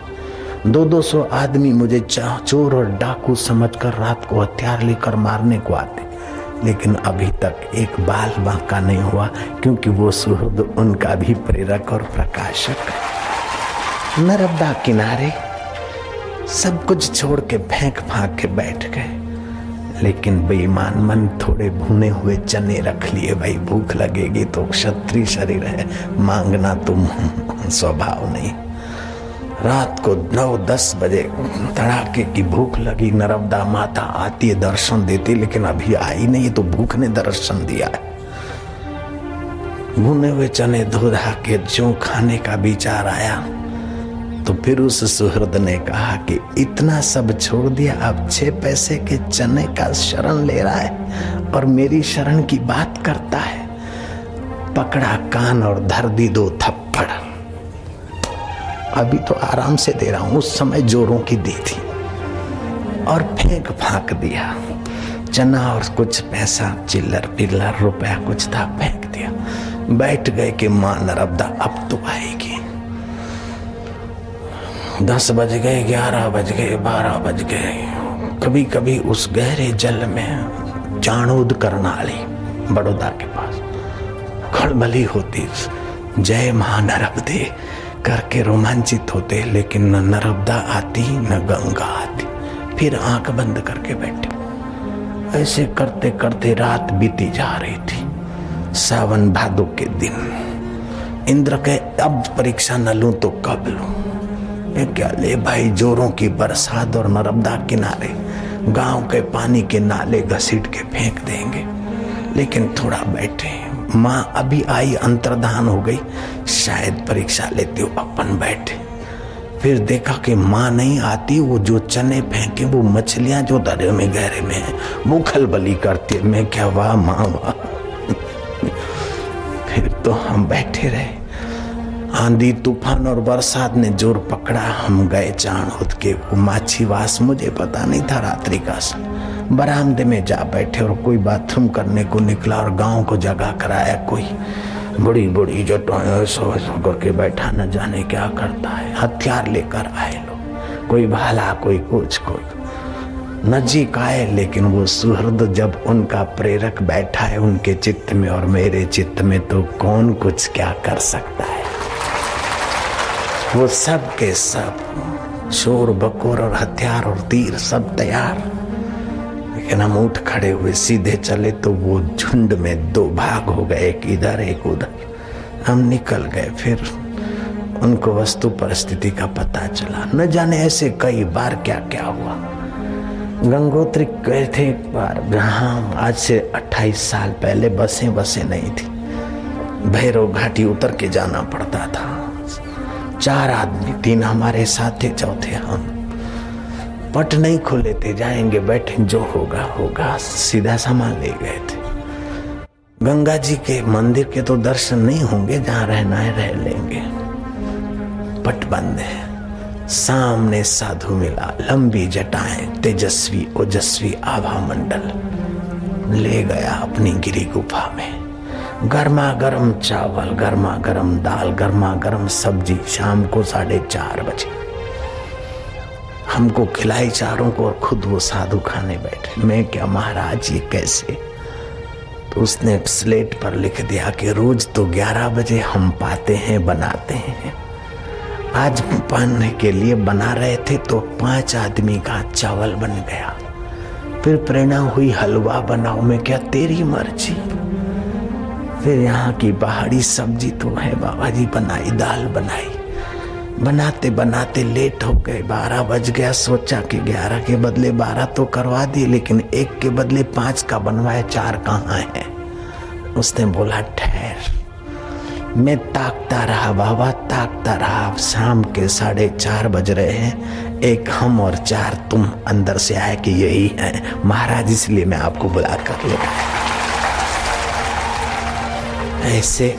200 आदमी मुझे चोर और डाकू समझकर रात को हथियार लेकर मारने को आते, लेकिन अभी तक एक बाल बांका नहीं हुआ, क्योंकि वो सुहृद उनका भी प्रेरक और प्रकाशक है। नर्मदा किनारे सब कुछ छोड़ के फेंक फांक के बैठ गए, लेकिन बेईमान मन थोड़े भुने हुए चने रख लिए। भाई भूख लगेगी तो क्षत्रिय शरीर है, मांगना तुम स्वभाव नहीं। रात को 9-10 बजे तड़ाके की भूख लगी। नर्मदा माता आती है, दर्शन देती, लेकिन अभी आई नहीं तो भूख ने दर्शन दिया है। भुने हुए चने धो धा के जो खाने का विचार आया तो फिर उस सुहृद ने कहा कि इतना सब छोड़ दिया, अब 6 पैसे के चने का शरण ले रहा है और मेरी शरण की बात करता है। पकड़ा कान और धर दी 2 थप्पड़। अभी तो आराम से दे रहा हूं, उस समय जोरों की दी थी। और फेंक फांक दिया चना और कुछ पैसा, चिल्लर पिल्लर रुपया कुछ था, फेंक दिया। बैठ गए कि मां नर्मदा अब तो आएगी। 10 बज गए, 11 बज गए, 12 बज गए। कभी कभी उस गहरे जल में चाणोद करनाली बड़ौदा के पास खड़बली होती, जय मां नर्मदे करके रोमांचित होते, लेकिन न नर्मदा आती न गंगा आती। फिर आंख बंद करके बैठे। ऐसे करते करते रात बीती जा रही थी। सावन भादो के दिन इंद्र के अब परीक्षा न लूं तो कब लूं। क्या ले भाई, जोरों की बरसात और नर्मदा किनारे गांव के पानी के नाले घसीट के फेंक देंगे, लेकिन थोड़ा बैठे। माँ अभी आई, अंतर्धान हो गई, शायद परीक्षा लेते हो, अपन बैठे। फिर देखा कि माँ नहीं आती। वो जो चने फेंके वो मछलियां जो दरिया में गहरे में है वो खलबली करती है। मैं क्या, वाह माँ वाह। फिर तो हम बैठे रहे। आंधी तूफान और बरसात ने जोर पकड़ा। हम गए चाणोद के वो माछीवास, मुझे पता नहीं था रात्रि का। बरामदे में जा बैठे और कोई बाथरूम करने को निकला और गांव को जगा कराया। कोई बड़ी बड़ी जटाएं ऐसा करके बैठा, न जाने क्या करता है। हथियार लेकर आए लोग, कोई भाला, कोई कुछ, कोई नजीक आए। लेकिन वो सुहृद जब उनका प्रेरक बैठा है उनके चित्त में और मेरे चित्त में, तो कौन कुछ क्या कर सकता है। वो सब के सब शोर बकोर और हथियार और तीर सब तैयार, लेकिन हम उठ खड़े हुए, सीधे चले तो वो झुंड में 2 भाग हो गए, एक इधर एक उधर। हम निकल गए। फिर उनको वस्तु परिस्थिति का पता चला। न जाने ऐसे कई बार क्या क्या हुआ। गंगोत्री गए थे एक बार, जहाँ आज से 28 साल पहले बसें नहीं थी। भैरव घाटी उतर के जाना पड़ता था। 4 आदमी, 3 हमारे साथ थे, चौथे हम। पट नहीं खोले थे, जाएंगे बैठे, जो होगा होगा, सीधा सामान ले गए थे। गंगा जी के मंदिर के तो दर्शन नहीं होंगे, जहाँ रहना है रह लेंगे। पट बंद है। सामने साधु मिला, लंबी जटाएं, तेजस्वी ओजस्वी आभा मंडल। ले गया अपनी गिरी गुफा में। गर्मा गर्म चावल, गर्मा गर्म दाल, गर्मा गर्म सब्जी। शाम को 4:30 बजे हमको खिलाई चारों को, और खुद वो साधु खाने बैठे। मैं क्या महाराज ये कैसे? तो उसने स्लेट पर लिख दिया कि रोज तो 11 बजे हम पाते हैं, बनाते हैं। आज पाने के लिए बना रहे थे तो 5 आदमी का चावल बन गया। फिर प्रेरणा हुई हलवा बनाओ। मैं क्या तेरी मर्जी। फिर यहाँ की पहाड़ी सब्जी तो है बाबा जी, बनाई, दाल बनाई। बनाते बनाते लेट हो गए, 12 बज गया। सोचा कि 11 के बदले 12 तो करवा दिए, लेकिन 1 के बदले 5 का बनवाया, 4 कहाँ है? उसने बोला ठहर। मैं ताकता रहा बाबा, ताकता रहा। शाम के 4:30 बज रहे हैं, 1 हम और 4 तुम। अंदर से आए कि यही है महाराज, इसलिए मैं आपको बुला कर ले आया। ऐसे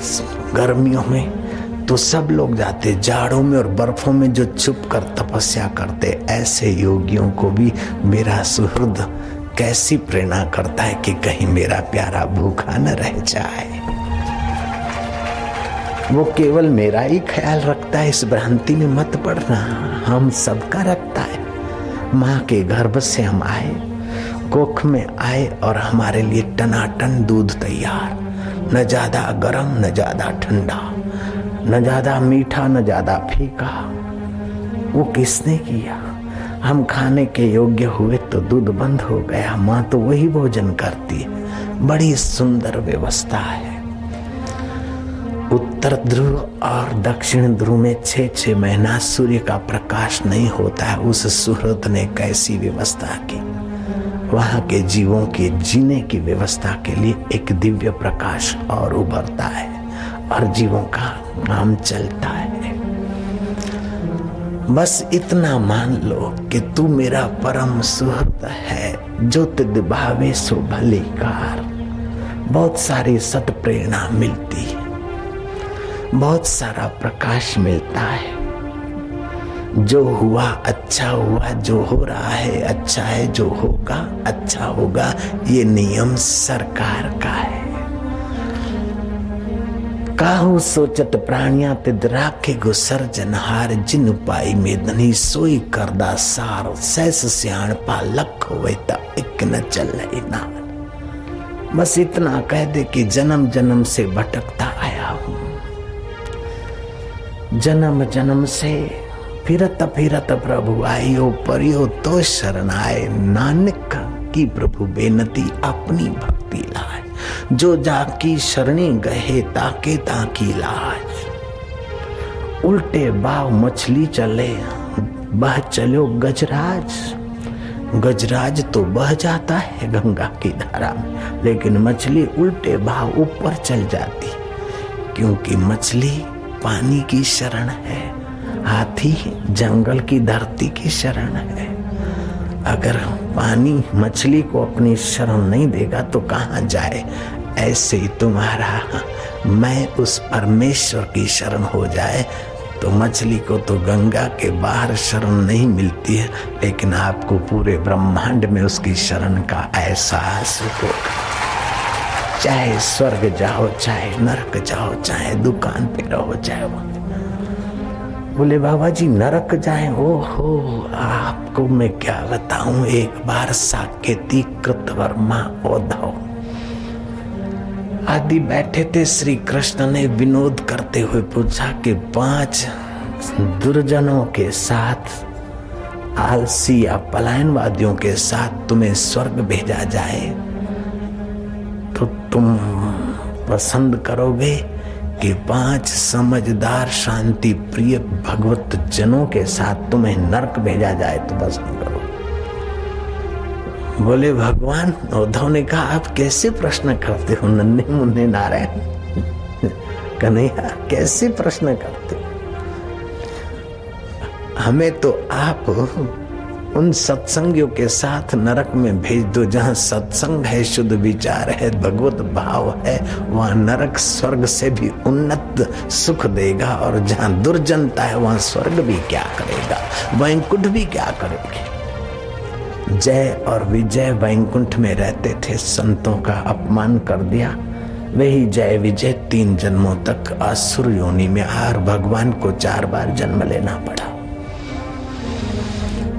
गर्मियों में तो सब लोग जाते, जाड़ों में और बर्फों में जो छुप कर तपस्या करते, ऐसे योगियों को भी मेरा सुहृद कैसी प्रेरणा करता है कि कहीं मेरा प्यारा भूखा न रह जाए। वो केवल मेरा ही ख्याल रखता है, इस भ्रांति में मत पड़ना। हम सबका रखता है। माँ के गर्भ से हम आए, कोख में आए, और हमारे लिए टनाटन दूध तैयार। न ज्यादा गर्म न ज्यादा ठंडा, न ज्यादा मीठा न ज्यादा फीका। वो किसने किया? हम खाने के योग्य हुए तो दूध बंद हो गया। माँ तो वही भोजन करती है। बड़ी सुंदर व्यवस्था है। उत्तर ध्रुव और दक्षिण ध्रुव में 6-6 महीना सूर्य का प्रकाश नहीं होता है। उस सुहृद ने कैसी व्यवस्था की। वहां के जीवों के जीने की व्यवस्था के लिए एक दिव्य प्रकाश और उभरता है, और जीवों का काम चलता है। बस इतना मान लो कि तू मेरा परम सुहृद है। जो तिद भावे सो भलीकार। बहुत सारी सत प्रेरणा मिलती है, बहुत सारा प्रकाश मिलता है। जो हुआ अच्छा हुआ, जो हो रहा है अच्छा है, जो होगा अच्छा होगा। ये नियम सरकार का है। काहू सोचत प्राणिया तिद राखे गुसर जनहार। जिन पाई मेदनी सोई करदा सार। सैस सियाण पा लख होवे ता एक न चले नार। बस इतना कह दे कि जन्म जन्म से भटकता आया हूं, जन्म जन्म से फिरत फिरत प्रभु आयो। परियो तो शरण आए। नानक की प्रभु बेनती अपनी भक्ति लाए। जो जाकी शरणी गए ताके ताकी लाज। उल्टे बाव मछली चले, बह चलो गजराज। गजराज तो बह जाता है गंगा की धारा में, लेकिन मछली उल्टे भाव ऊपर चल जाती, क्योंकि मछली पानी की शरण है। हाथी जंगल की धरती की शरण है। अगर पानी मछली को अपनी शरण नहीं देगा तो कहाँ जाए। ऐसे ही तुम्हारा मैं उस परमेश्वर की शरण हो जाए तो मछली को तो गंगा के बाहर शरण नहीं मिलती है, लेकिन आपको पूरे ब्रह्मांड में उसकी शरण का एहसास होगा। चाहे स्वर्ग जाओ, चाहे नरक जाओ, चाहे दुकान पे रहो, चाहे बोले बाबा जी नरक जाए। ओहो, आपको मैं क्या बताऊं। एक बार साकेती कृतवर्मा उद्धव आदि बैठे थे। श्री कृष्ण ने विनोद करते हुए पूछा कि 5 दुर्जनों के साथ, आलसी या पलायनवादियों के साथ तुम्हें स्वर्ग भेजा जाए तो तुम पसंद करोगे कि 5 समझदार शांति प्रिय भगवत जनों के साथ तुम्हें नरक भेजा जाए तो पसंद करो। बोले भगवान, उद्धव ने कहा आप कैसे प्रश्न करते हो नन्हे मुन्ने नारायण। कन्हैया कैसे प्रश्न करते हो, हमें तो आप उन सत्संगियों के साथ नरक में भेज दो जहां सत्संग है, शुद्ध विचार है, भगवत भाव है, वहां नरक स्वर्ग से भी उन्नत सुख देगा। और जहां दुर्जनता है वहां स्वर्ग भी क्या करेगा, वैकुंठ भी क्या करेंगे। जय और विजय वैकुंठ में रहते थे, संतों का अपमान कर दिया। वही जय विजय 3 जन्मों तक असुर योनि में और भगवान को 4 बार जन्म लेना पड़ा।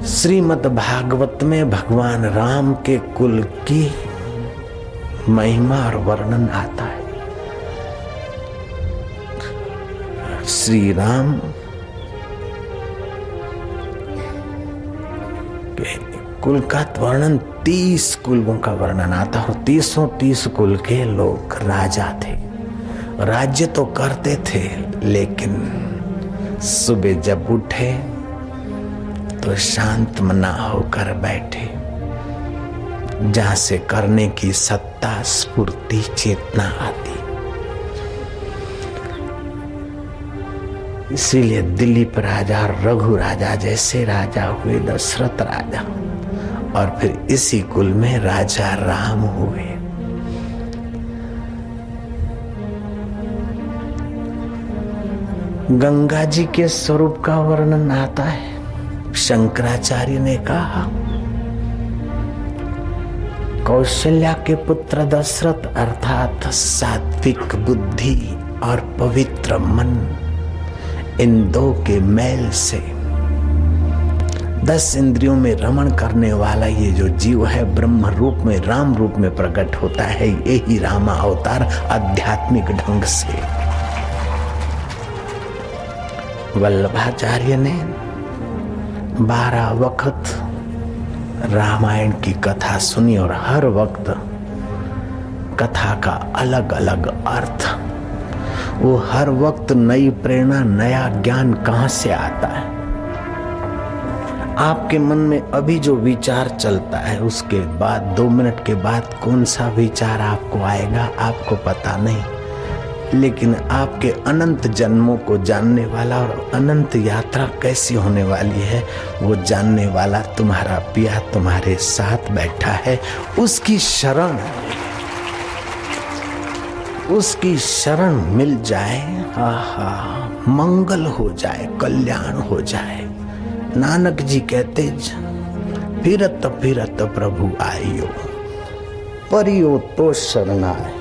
श्रीमद् भागवत में भगवान राम के कुल की महिमा और वर्णन आता है। श्री राम के कुल का वर्णन 30 कुलों का वर्णन आता है। 30 कुल के लोग राजा थे, राज्य तो करते थे, लेकिन सुबह जब उठे तो शांत मना होकर बैठे, जहां से करने की सत्ता स्फूर्ति चेतना आती। इसीलिए दिलीप राजा, रघु राजा जैसे राजा हुए, दशरथ राजा, और फिर इसी कुल में राजा राम हुए। गंगा जी के स्वरूप का वर्णन आता है। शंकराचार्य ने कहा कौशल्या के पुत्र दशरथ अर्थात सात्विक बुद्धि और पवित्र मन, इन 2 के मेल से 10 इंद्रियों में रमण करने वाला ये जो जीव है ब्रह्म रूप में, राम रूप में प्रकट होता है। यही रामा अवतार आध्यात्मिक ढंग से। वल्लभाचार्य ने 12 वक्त रामायण की कथा सुनी और हर वक्त कथा का अलग अलग अर्थ। वो हर वक्त नई प्रेरणा, नया ज्ञान कहां से आता है। आपके मन में अभी जो विचार चलता है उसके बाद 2 मिनट के बाद कौन सा विचार आपको आएगा आपको पता नहीं, लेकिन आपके अनंत जन्मों को जानने वाला और अनंत यात्रा कैसी होने वाली है वो जानने वाला तुम्हारा पिया तुम्हारे साथ बैठा है। उसकी शरण मिल जाए, आहा, मंगल हो जाए, कल्याण हो जाए। नानक जी कहते फिरत फिरत प्रभु आइयो, परियो तो शरणाए।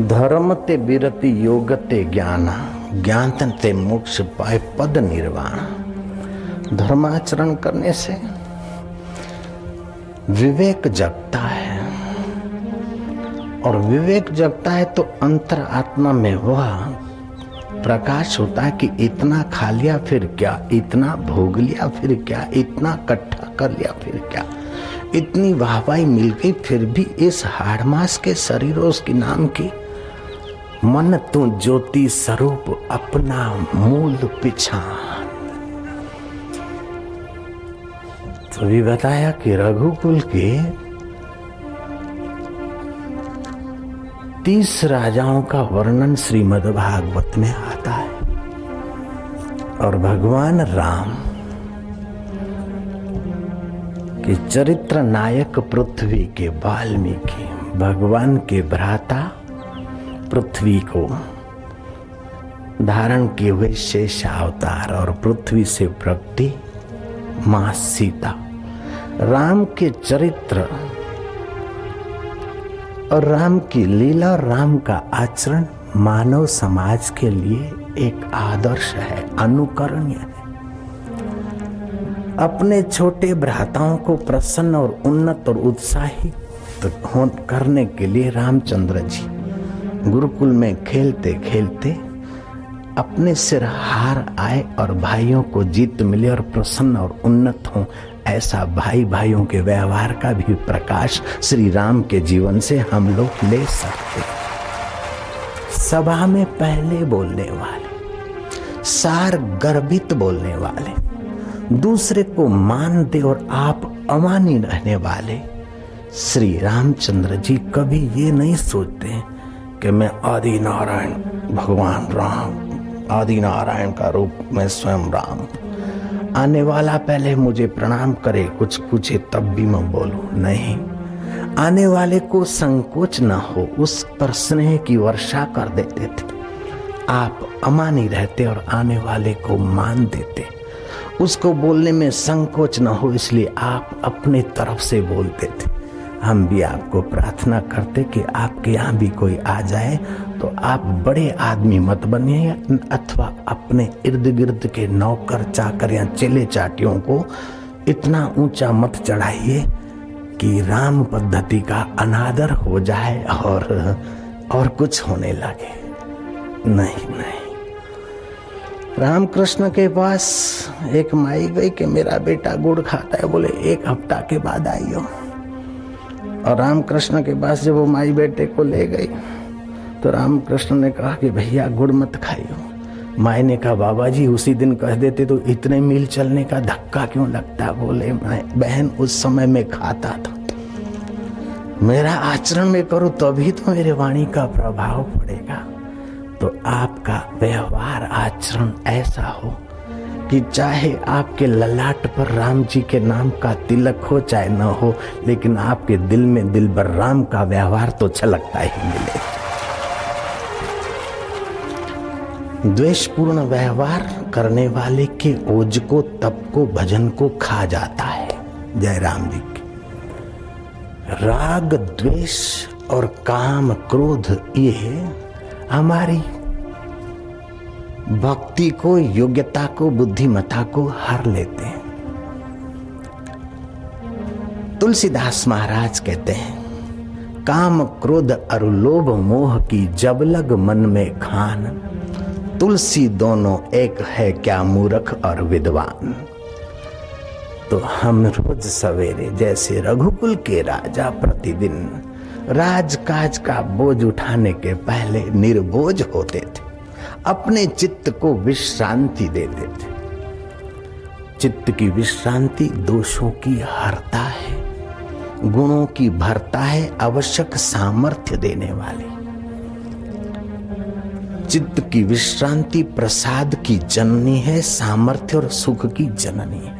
धर्म ते बिरति योग ते ज्ञाना, ज्ञान ते मोक्ष पाए पद निर्वाण। धर्माचरण करने से विवेक जगता है, और विवेक जगता है तो अंतर आत्मा में वह प्रकाश होता है कि इतना खा लिया फिर क्या, इतना भोग लिया फिर क्या, इतना इकट्ठा कर लिया फिर क्या, इतनी वाहवाही मिल गई फिर भी इस हाड़ मास के शरीर उसके नाम की। मन तू ज्योति स्वरूप अपना मूल पिछान। तो भी बताया कि रघुकुल के 30 राजाओं का वर्णन श्रीमद् भागवत में आता है। और भगवान राम के चरित्र नायक पृथ्वी के वाल्मीकि, भगवान के भ्राता पृथ्वी को धारण किए हुए शेष अवतार, और पृथ्वी से प्रकटी मां सीता। राम के चरित्र और राम की लीला और राम का आचरण मानव समाज के लिए एक आदर्श है, अनुकरणीय है। अपने छोटे भ्राताओं को प्रसन्न और उन्नत और उत्साहित करने के लिए रामचंद्र जी गुरुकुल में खेलते खेलते अपने सिर हार आए और भाइयों को जीत मिले और प्रसन्न और उन्नत हों। ऐसा भाई भाइयों के व्यवहार का भी प्रकाश श्री राम के जीवन से हम लोग ले सकते हैं। सभा में पहले बोलने वाले, सार गर्भित बोलने वाले, दूसरे को मानते और आप अमानी रहने वाले श्री रामचंद्र जी कभी ये नहीं सोचते कि मैं आदि नारायण भगवान राम, आदि नारायण का रूप मैं स्वयं राम, आने वाला पहले मुझे प्रणाम करे, कुछ पूछे तब भी मैं बोलूं। नहीं, आने वाले को संकोच न हो, उस पर स्नेह की वर्षा कर देते थे। आप अमानी रहते और आने वाले को मान देते, उसको बोलने में संकोच न हो, इसलिए आप अपने तरफ से बोलते थे। हम भी आपको प्रार्थना करते कि आपके यहाँ भी कोई आ जाए तो आप बड़े आदमी मत बनिए, अथवा अपने इर्द गिर्द के नौकर चाकर या चेले चाटियों को इतना ऊंचा मत चढ़ाइए कि राम पद्धति का अनादर हो जाए और कुछ होने लगे। नहीं नहीं, रामकृष्ण के पास एक माई गई कि मेरा बेटा गुड़ खाता है, बोले 1 हफ्ता के बाद आइयो। और रामकृष्ण के पास जब वो माई बेटे को ले गई तो रामकृष्ण ने कहा कि भैया गुड़ मत खाइयो। माई ने कहा बाबा जी उसी दिन कह देते तो इतने मील चलने का धक्का क्यों लगता। बोले बहन उस समय में खाता था, मेरा आचरण में करूं तभी तो मेरे वाणी का प्रभाव पड़ेगा। तो आपका व्यवहार आचरण ऐसा हो कि चाहे आपके ललाट पर राम जी के नाम का तिलक हो चाहे न हो, लेकिन आपके दिल में दिल भर राम का व्यवहार तो छलकता ही मिले। द्वेषपूर्ण व्यवहार करने वाले के ओज को, तप को, भजन को खा जाता है। जय राम जी की। राग, द्वेष और काम, क्रोध ये हमारी भक्ति को, योग्यता को, बुद्धिमत्ता को हर लेते हैं। तुलसीदास महाराज कहते हैं काम, क्रोध और लोभ मोह की जब लग मन में खान, तुलसी दोनों एक है क्या मूर्ख और विद्वान। तो हम रोज सवेरे जैसे रघुकुल के राजा प्रतिदिन राजकाज का बोझ उठाने के पहले निर्बोझ होते थे, अपने चित्त को विश्रांति देते थे। चित्त की विश्रांति दोषों की हरता है, गुणों की भरता है, आवश्यक सामर्थ्य देने वाली। चित्त की विश्रांति प्रसाद की जननी है, सामर्थ्य और सुख की जननी है।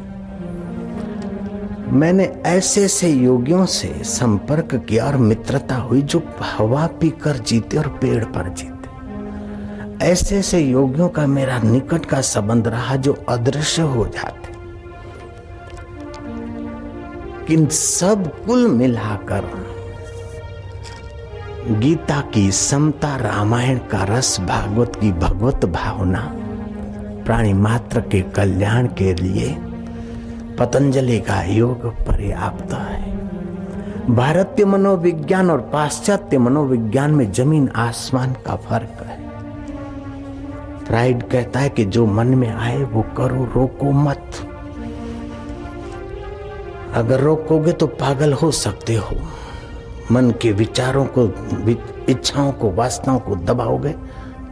मैंने ऐसे ऐसे योगियों से संपर्क किया और मित्रता हुई जो हवा पीकर जीते और पेड़ पर जीते। ऐसे ऐसे योगियों का मेरा निकट का संबंध रहा जो अदृश्य हो जाते। किन सब कुल मिलाकर गीता की समता, रामायण का रस, भागवत की भगवत भावना, प्राणी मात्र के कल्याण के लिए पतंजलि का योग पर्याप्त है। भारतीय मनोविज्ञान और पाश्चात्य मनोविज्ञान में जमीन आसमान का फर्क है। फ्राइड कहता है कि जो मन में आए वो करो, रोको मत। अगर रोकोगे तो पागल हो सकते हो। मन के विचारों को, इच्छाओं को, वासनाओं को दबाओगे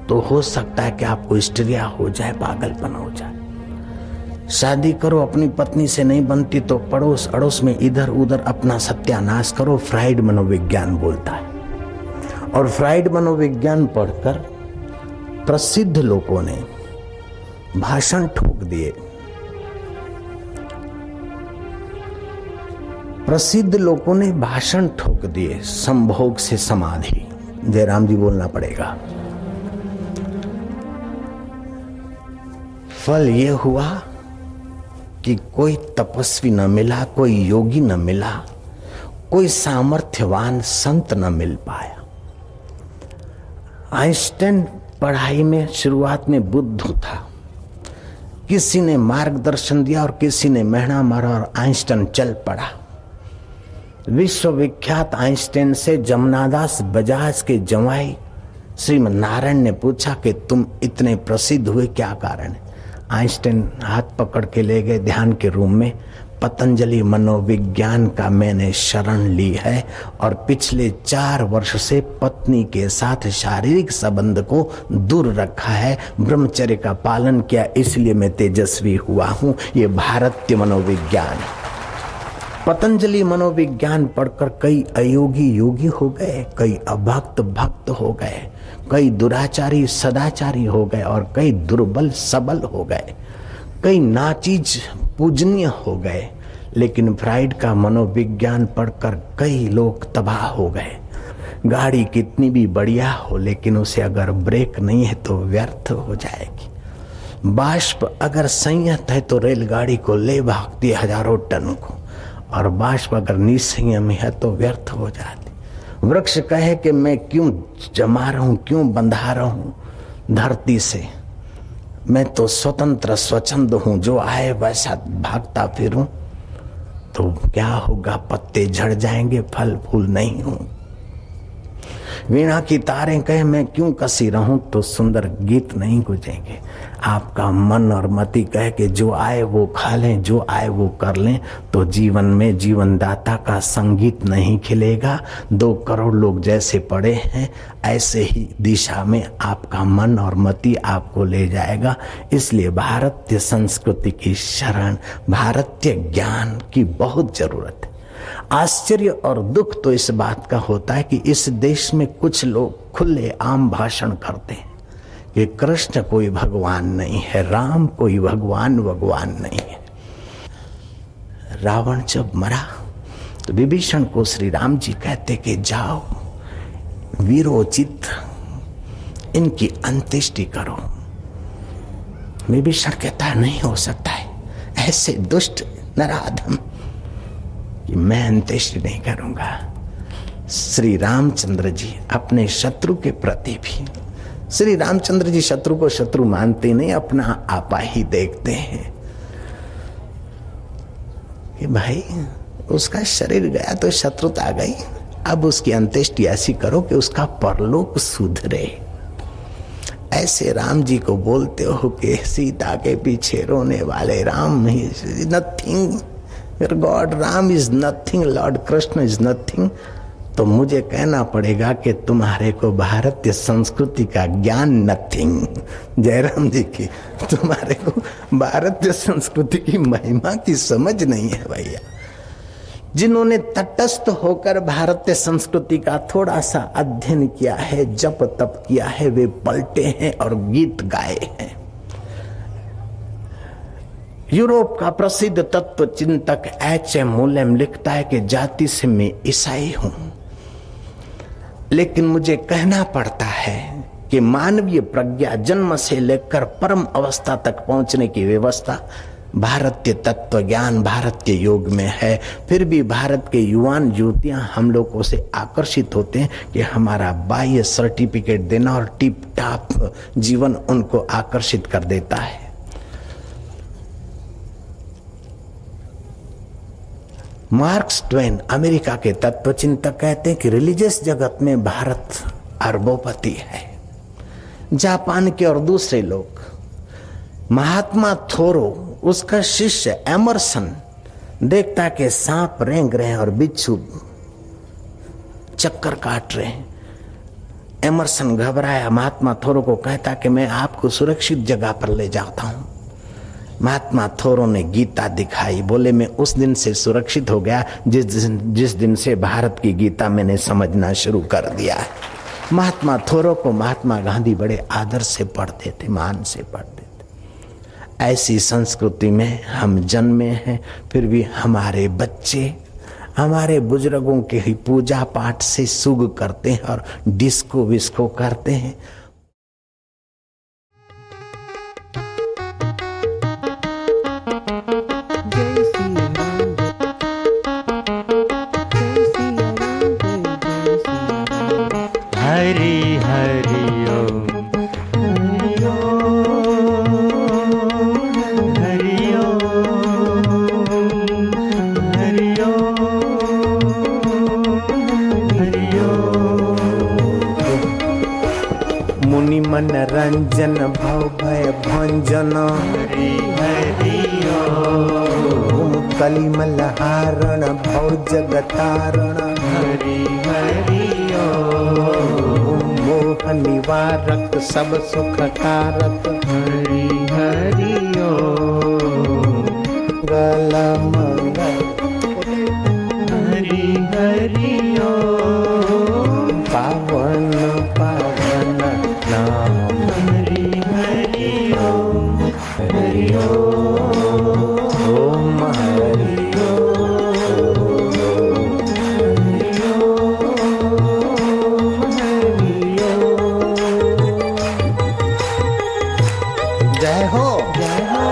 तो हो सकता है कि आपको हिस्टीरिया हो जाए, पागलपन हो जाए। शादी करो, अपनी पत्नी से नहीं बनती तो पड़ोस अड़ोस में इधर उधर अपना सत्यानाश करो, फ्राइड मनोविज्ञान बोलता है। और फ्राइड मनोविज्ञान पढ़कर प्रसिद्ध लोगों ने भाषण ठोक दिए। प्रसिद्ध लोगों ने भाषण ठोक दिए, संभोग से समाधि। जयराम जी बोलना पड़ेगा। फल ये हुआ कि कोई तपस्वी न मिला, कोई योगी न मिला, कोई सामर्थ्यवान संत न मिल पाया। आइंस्टाइन पढ़ाई में शुरुआत में बुद्धू था, किसी ने मार्गदर्शन दिया और किसी ने मेहना मारा और आइंस्टाइन चल पड़ा। विश्वविख्यात आइंस्टाइन से जमनादास बजाज के जवाई श्रीमन नारायण ने पूछा कि तुम इतने प्रसिद्ध हुए, क्या कारण है? आइंस्टाइन हाथ पकड़ के ले गए ध्यान के रूम में, पतंजलि मनोविज्ञान का मैंने शरण ली है और पिछले 4 वर्ष से पत्नी के साथ शारीरिक संबंध को दूर रखा है, ब्रह्मचर्य का पालन किया, इसलिए मैं तेजस्वी हुआ हूं। ये भारतीय मनोविज्ञान है। पतंजलि मनोविज्ञान पढ़कर कई अयोगी योगी हो गए, कई अभक्त भक्त हो गए, कई दुराचारी सदाचारी हो गए और कई दुर्बल सबल हो गए, कई नाचीज पूजनीय हो गए। लेकिन फ्राइड का मनोविज्ञान पढ़कर कई लोग तबाह हो गए। गाड़ी कितनी भी बढ़िया हो लेकिन उसे अगर ब्रेक नहीं है तो व्यर्थ हो जाएगी। बाष्प अगर संयत है तो रेलगाड़ी को ले भागती है हजारों टन को, और बाष्प अगर निसंयम है तो व्यर्थ हो जाती। वृक्ष कहे कि मैं क्यों जमा रहा हूं, क्यों बंधा रहा हूं धरती से, मैं तो स्वतंत्र स्वच्छंद हूं, जो आए वैसा भागता फिरूं, तो क्या होगा, पत्ते झड़ जाएंगे, फल फूल नहीं हूं। वीणा की तारें कहे मैं क्यों कसी रहूं, तो सुंदर गीत नहीं गुजेंगे। आपका मन और मति कहे कि जो आए वो खा लें, जो आए वो कर लें, तो जीवन में जीवनदाता का संगीत नहीं खिलेगा। 2 करोड़ लोग जैसे पड़े हैं ऐसे ही दिशा में आपका मन और मति आपको ले जाएगा। इसलिए भारतीय संस्कृति की शरण, भारतीय ज्ञान की बहुत जरूरत है। आश्चर्य और दुख तो इस बात का होता है कि इस देश में कुछ लोग खुले आम भाषण करते हैं कि कृष्ण कोई भगवान नहीं है, राम कोई भगवान नहीं है। रावण जब मरा तो विभीषण को श्री राम जी कहते कि जाओ वीरोचित इनकी अंत्येष्टि करो। विभीषण कहता है नहीं हो सकता है, ऐसे दुष्ट नराधम कि मैं अंत्येष्टि नहीं करूंगा। श्री रामचंद्र जी अपने शत्रु के प्रति भी, श्री रामचंद्र जी शत्रु को शत्रु मानते नहीं, अपना आपा ही देखते हैं कि भाई उसका शरीर गया तो शत्रुता गई, अब उसकी अंत्येष्टि ऐसी करो कि उसका परलोक सुधरे। ऐसे राम जी को बोलते हो कि सीता के पीछे रोने वाले राम ही nothing, god Ram is nothing, lord Krishna is nothing. तो मुझे कहना पड़ेगा कि तुम्हारे को भारतीय संस्कृति का ज्ञान नथिंग, जयराम जी की, तुम्हारे को भारतीय संस्कृति की महिमा की समझ नहीं है भैया। जिन्होंने तटस्थ होकर भारतीय संस्कृति का थोड़ा सा अध्ययन किया है, जप तप किया है, वे पलटे हैं और गीत गाए हैं। यूरोप का प्रसिद्ध तत्व चिंतक H.M. मुलेम लिखता है कि जाति से मैं ईसाई हूं, लेकिन मुझे कहना पड़ता है कि मानवीय प्रज्ञा जन्म से लेकर परम अवस्था तक पहुंचने की व्यवस्था भारतीय तत्व ज्ञान, भारतीय योग में है। फिर भी भारत के युवान युवतियां हम लोगों से आकर्षित होते हैं कि हमारा बाह्य सर्टिफिकेट देना और टिप टाप जीवन उनको आकर्षित कर देता है। मार्क्स ट्वेन अमेरिका के तत्वचिंतक कहते हैं कि रिलीजियस जगत में भारत अरबोपति है। जापान के और दूसरे लोग, महात्मा थोरो उसका शिष्य एमरसन देखता कि सांप रेंग रहे हैं और बिच्छू चक्कर काट रहे हैं। एमरसन घबराया, महात्मा थोरो को कहता कि मैं आपको सुरक्षित जगह पर ले जाता हूं। महात्मा थोरो ने गीता दिखाई, बोले मैं उस दिन से सुरक्षित हो गया जिस दिन से भारत की गीता मैंने समझना शुरू कर दिया है। महात्मा थोरो को महात्मा गांधी बड़े आदर से पढ़ते थे, मान से पढ़ते थे। ऐसी संस्कृति में हम जन्मे हैं, फिर भी हमारे बच्चे हमारे बुजुर्गों के ही पूजा पाठ से सुग करते हैं और डिस्को विस्को करते हैं। हरि हरि ओम, हरि ओम, हरि ओम, हरि ओम। मुनि मन रंजन भव भय भंजन, हरि हरि ओम। कलिमलहारण भव जगतारण हरि हरि ओम मोह निवारक सब सुख कारक हरि हरि ओम मंगल मंगल हरि हरि ओम पावन पावन नाम हरि हरि ओम हरि ओम हरि जय हो जय हो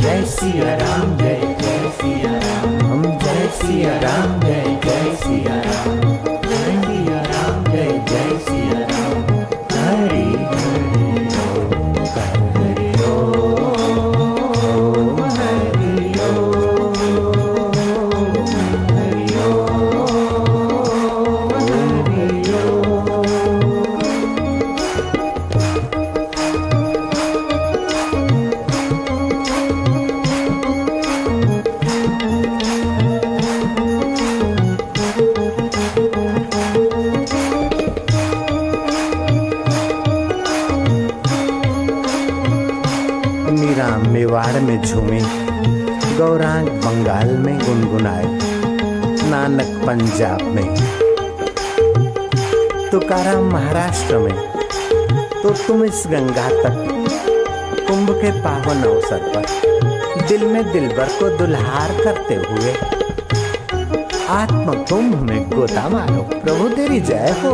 जय सिया राम जय जय सिया राम हम जय सिया राम जय जय सिया राम जय सिया राम जय जय सिया राम हरि हरि ओम हरि ओम हरि ओम हरि ओम हरि ओम मीरा मेवाड़ में झूमे, गौरांग बंगाल में गुनगुनाए, नानक पंजाब में, तुकाराम महाराष्ट्र में, तो तुम इस गंगा तक कुंभ के पावन अवसर पर दिल में दिलबर को दुल्हार करते हुए आत्म कुंभ में गोता मारो। प्रभु तेरी जय हो।